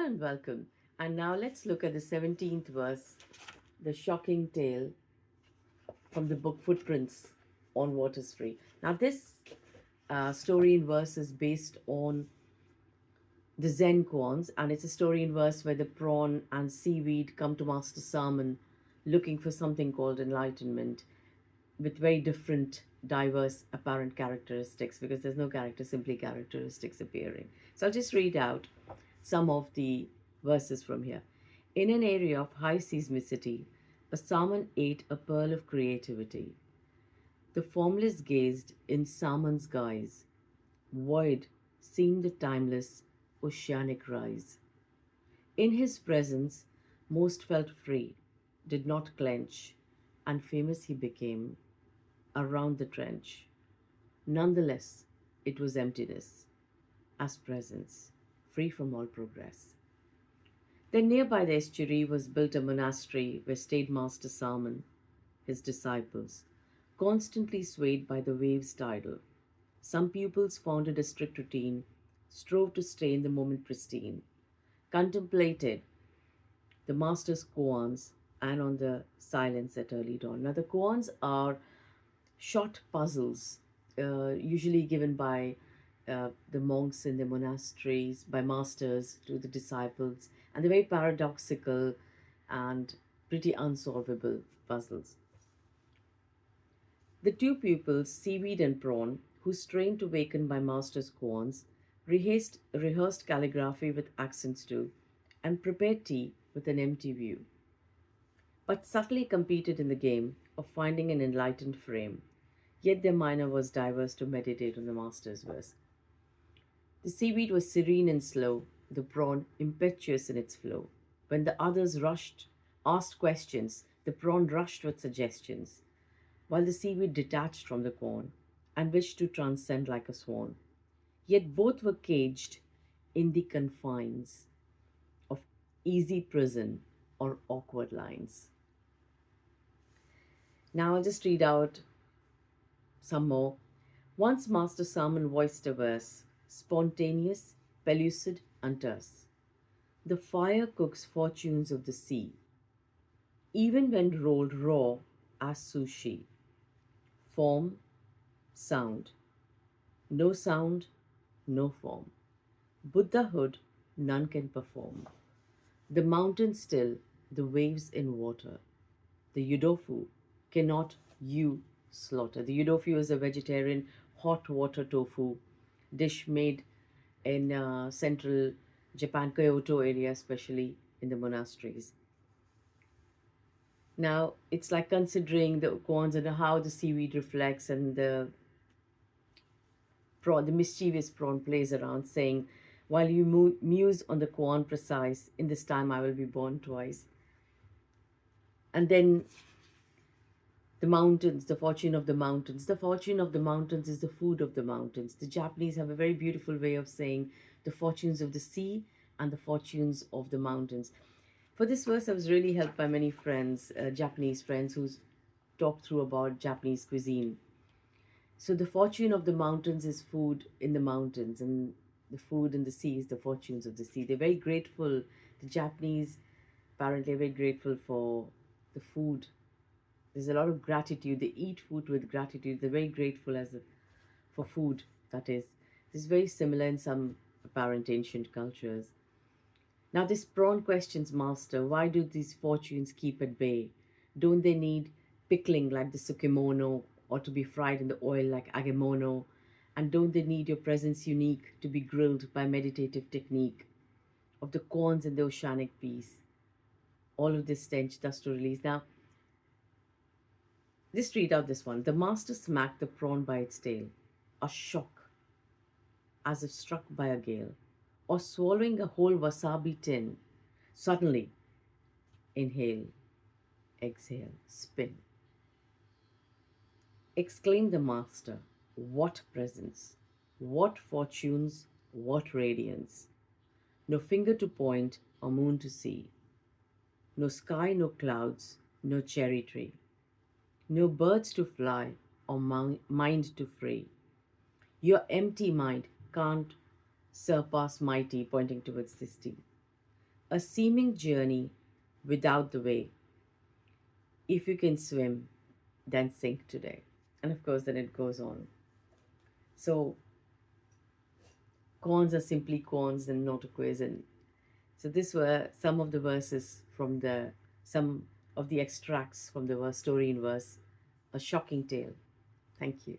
and welcome. And now let's look at the 17th verse, the shocking tale from the book Footprints on Waters Free. Now, this story in verse is based on the Zen koans, and it's a story in verse where the prawn and seaweed come to Master Salmon looking for something called enlightenment with very different, diverse, apparent characteristics because there's no character, simply characteristics appearing. So I'll just read out some of the verses from here. In an area of high seismicity, a salmon ate a pearl of creativity. The formless gazed in salmon's guise. Void seemed the timeless oceanic rise. In his presence, most felt free, did not clench, and famous he became around the trench. Nonetheless, it was emptiness, as presence, free from all progress. Then nearby the estuary was built a monastery where stayed Master Salmon, his disciples, constantly swayed by the waves tidal. Some pupils founded a strict routine, strove to stay in the moment pristine, contemplated the master's koans and on the silence at early dawn. Now, the koans are short puzzles, usually given by the monks in the monasteries, by masters to the disciples, and they're very paradoxical and pretty unsolvable puzzles. The two pupils, Seaweed and Prawn, who strained to waken by master's koans, rehearsed calligraphy with accents too, and prepared tea with an empty view, but subtly competed in the game of finding an enlightened frame. Yet their minor was diverse to meditate on the master's verse. The seaweed was serene and slow, the prawn impetuous in its flow. When the others asked questions, the prawn rushed with suggestions, while the seaweed detached from the corn and wished to transcend like a swan. Yet both were caged in the confines of easy prison or awkward lines. Now I'll just read out some more. Once Master Salmon voiced a verse, spontaneous, pellucid, and terse. The fire cooks fortunes of the sea, even when rolled raw as sushi. Form, sound. No sound, no form. Buddhahood none can perform. The mountain still, the waves in water. The Yudofu cannot you slaughter. The Yudofu is a vegetarian hot water tofu dish made in central Japan, Kyoto area, especially in the monasteries. Now, it's like considering the koans and how the seaweed reflects and the mischievous prawn plays around, saying, while you muse on the koan precise, in this time I will be born twice. And then the mountains, the fortune of the mountains. The fortune of the mountains is the food of the mountains. The Japanese have a very beautiful way of saying the fortunes of the sea and the fortunes of the mountains. For this verse, I was really helped by many friends, Japanese friends, who's talked through about Japanese cuisine. So the fortune of the mountains is food in the mountains, and the food in the sea is the fortunes of the sea. They're very grateful. The Japanese apparently are very grateful for the food. There's a lot of gratitude. They eat food with gratitude. They're very grateful for food, that is. This is very similar in some apparent ancient cultures. Now, this prawn questions Master, why do these fortunes keep at bay? Don't they need pickling like the sukemono or to be fried in the oil like agemono? And don't they need your presence unique to be grilled by meditative technique of the corns and the oceanic peace? All of this stench thus to release. Now, just read out this one. The master smacked the prawn by its tail, a shock, as if struck by a gale, or swallowing a whole wasabi tin. Suddenly, inhale, exhale, spin. Exclaimed the master, what presence, what fortunes, what radiance. No finger to point or moon to see. No sky, no clouds, no cherry tree. No birds to fly or mind to free. Your empty mind can't surpass mighty, pointing towards this tea. A seeming journey without the way. If you can swim, then sink today. And of course, then it goes on. So, corns are simply corns and not a quiz. And so, these were some of the verses from some of the extracts from the verse, story in verse, A Shocking Tale. Thank you.